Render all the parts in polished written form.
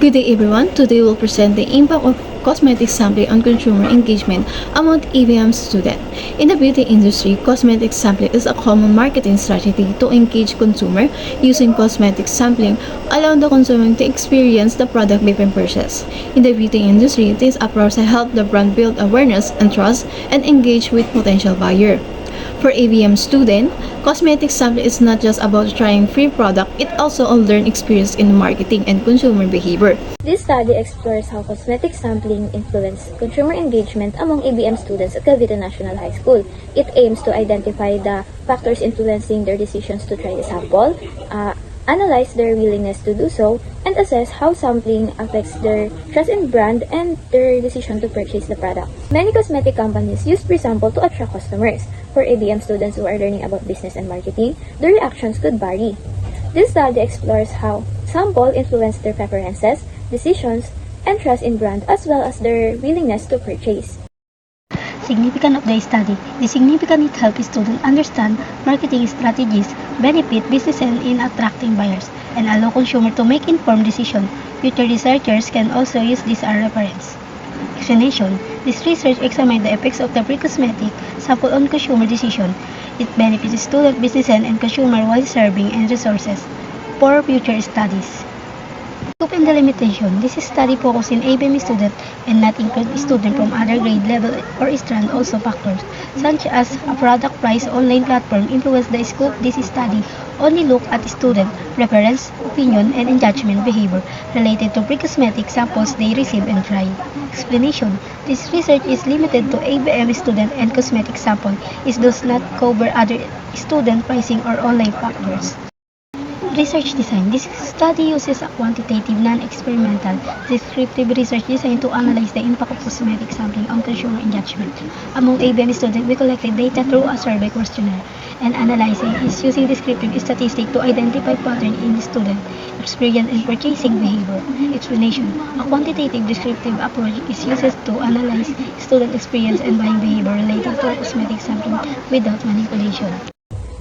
Good day everyone. Today we'll present the impact of cosmetic sampling on consumer engagement among ABM student. In the beauty industry, cosmetic sampling is a common marketing strategy to engage consumer using cosmetic sampling, allowing the consumer to experience the product before purchase. In the beauty industry, this approach helps the brand build awareness and trust and engage with potential buyer. For ABM student, cosmetic sampling is not just about trying free product, it also a learned experience in marketing and consumer behavior. This study explores how cosmetic sampling influences consumer engagement among ABM students at Cavite National High School. It aims to identify the factors influencing their decisions to try a sample, analyze their willingness to do so, and assess how sampling affects their trust in brand and their decision to purchase the product. Many cosmetic companies use free sample to attract customers. For ABM students who are learning about business and marketing, their reactions could vary. This study explores how sample influence their preferences, decisions, and trust in brand as well as their willingness to purchase. Significance of the study. The significance helps students understand marketing strategies, benefit businesses in attracting buyers, and allow consumers to make informed decisions. Future researchers can also use this as reference. Explanation. This research examined the effects of the pre-cosmetic sample on consumer decision. It benefits students, businesses, and consumers while serving and resources for future studies. Scope and the limitation. This study focuses on ABM student and not include students from other grade level or strand. Also factors such as a product price online platform influence the scope. This study only look at student preference, opinion, and judgment behavior related to pre-cosmetic samples they receive and try. Explanation. This research is limited to ABM student and cosmetic sample. It does not cover other student pricing or online factors. Research design. This study uses a quantitative, non-experimental, descriptive research designed to analyze the impact of cosmetic sampling on consumer engagement. Among ABM students, we collected data through a survey questionnaire, and analyzing is using descriptive statistics to identify patterns in the student experience and purchasing behavior. Explanation. A quantitative descriptive approach is used to analyze student experience and buying behavior related to cosmetic sampling without manipulation.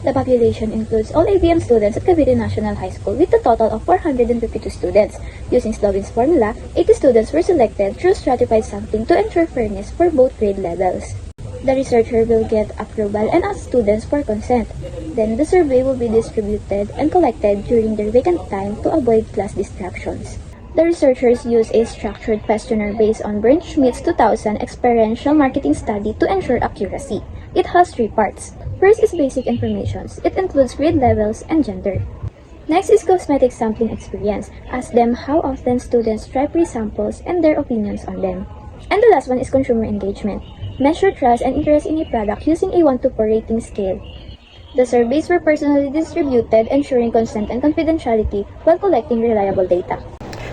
The population includes all ABM students at Cavite National High School with a total of 452 students. Using Slovin's formula, 80 students were selected through stratified sampling to ensure fairness for both grade levels. The researcher will get approval and ask students for consent. Then the survey will be distributed and collected during their vacant time to avoid class distractions. The researchers use a structured questionnaire based on Schmidt's 2000 experiential marketing study to ensure accuracy. It has 3 parts. First is basic information. It includes grade levels and gender. Next is cosmetic sampling experience. Ask them how often students try free samples and their opinions on them. And the last one is consumer engagement. Measure trust and interest in a product using a 1 to 4 rating scale. The surveys were personally distributed, ensuring consent and confidentiality while collecting reliable data.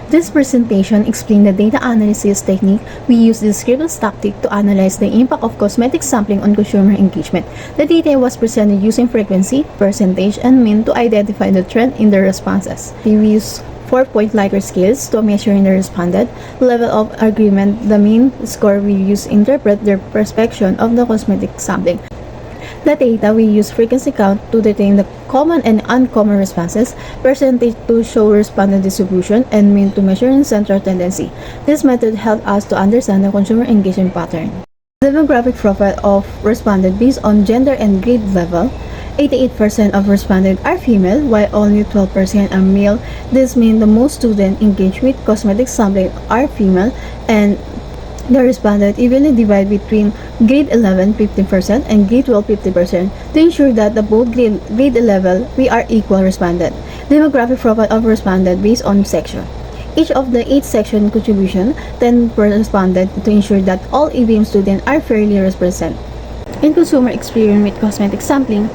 This presentation explains the data analysis technique. We use the descriptive tactic to analyze the impact of cosmetic sampling on consumer engagement. The data was presented using frequency, percentage, and mean to identify the trend in the responses. We use 4-point Likert scales to measure the respondent level of agreement. The mean score we use to interpret their perception of the cosmetic sampling. The data we use frequency count to determine the common and uncommon responses, percentage to show respondent distribution, and mean to measure in central tendency. This method helped us to understand the consumer engagement pattern. Demographic profile of respondent based on gender and grade level. 88% of respondents are female, while only 12% are male. This means the most students engaged with cosmetic sampling are female, and the respondent evenly divided between grade 11 15% and grade 12 50% to ensure that the both grade 11 we are equal respondent. Demographic profile of respondent based on section. Each of the 8 section contribution 10 per respondent to ensure that all ABM students are fairly represented. In consumer experience with cosmetic sampling,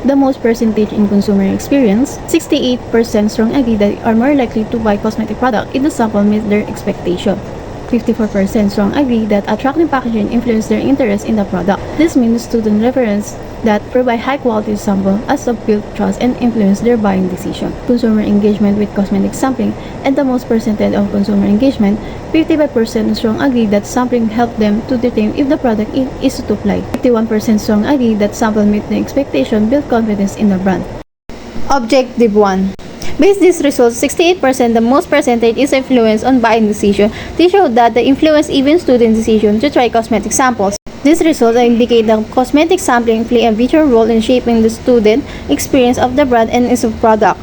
the most percentage in consumer experience, 68% strong agree that are more likely to buy cosmetic product if the sample meets their expectation. 54% strong agree that attractive packaging influence their interest in the product. This means student reference that provide high quality sample as to build trust and influence their buying decision. Consumer engagement with cosmetic sampling and the most percentage of consumer engagement, 55% strong agree that sampling helped them to determine if the product is to apply. 51% strong agree that sample meet the expectation, build confidence in the brand. Objective 1. Based these results, 68%, the most percentage, is influence on buying decision. They show that the influence even student decision to try cosmetic samples. These results indicate that cosmetic sampling play a vital role in shaping the student experience of the brand and its product.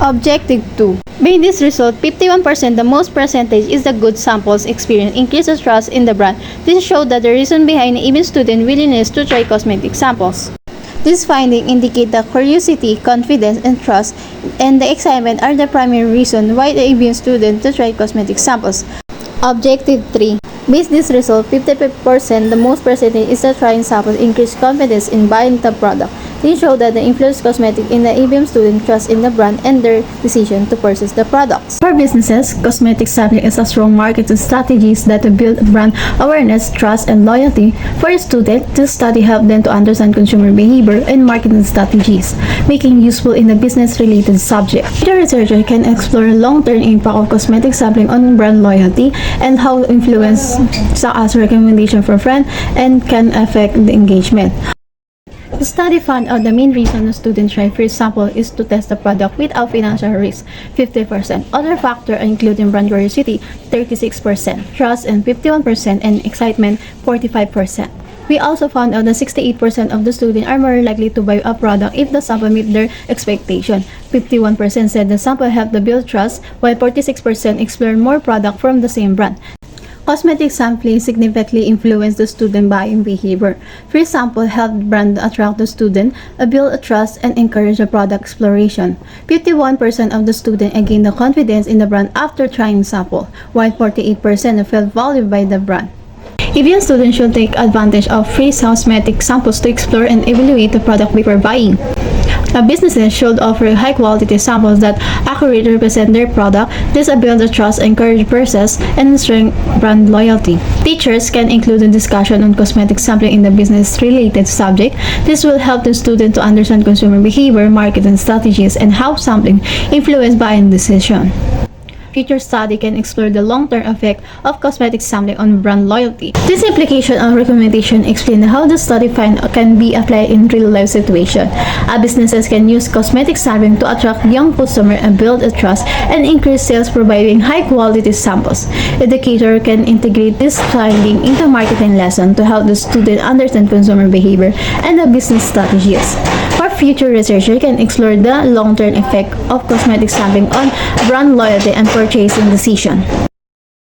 Objective 2. Based this result, 51%, the most percentage, is the good samples experience increases trust in the brand. This showed that the reason behind even student willingness to try cosmetic samples. This finding indicate that curiosity, confidence, and trust, and the excitement are the primary reason why the ABM student to try cosmetic samples. Objective 3. Based this result, 55%, the most percentage, is that trying samples increase confidence in buying the product. They show that the influence cosmetic in the ABM student trust in the brand and their decision to purchase the products. For businesses, cosmetic sampling is a strong marketing strategies that build brand awareness, trust, and loyalty. For a student, this study helped them to understand consumer behavior and marketing strategies, making useful in a business-related subject. The researcher can explore long-term impact of cosmetic sampling on brand loyalty and how influence as recommendation for friends and can affect the engagement. The study found out the main reason a student try free sample is to test the product without financial risk, 50%. Other factors including brand curiosity, 36%, trust and 51%, and excitement, 45%. We also found out that 68% of the students are more likely to buy a product if the sample meet their expectation. 51% said the sample helped to build trust, while 46% explored more product from the same brand. Cosmetic sampling significantly influenced the student buying behavior. Free sample helped brand attract the student, build a trust, and encourage the product exploration. 51% of the student gained the confidence in the brand after trying sample, while 48% felt valued by the brand. ABM students should take advantage of free cosmetic samples to explore and evaluate the product before buying. Businesses should offer high-quality samples that accurately represent their product. This builds the trust, encourage purchase, and strengthen brand loyalty. Teachers can include a discussion on cosmetic sampling in the business-related subject. This will help the student to understand consumer behavior, marketing strategies, and how sampling influence buying decision. Future study can explore the long-term effect of cosmetic sampling on brand loyalty. This implication and recommendation explain how the study find can be applied in real-life situation. Businesses can use cosmetic sampling to attract young customers and build a trust and increase sales providing high-quality samples. Educator can integrate this finding into marketing lesson to help the student understand consumer behavior and the business strategies. Our future researcher can explore the long-term effect of cosmetic sampling on brand loyalty and purchasing decision.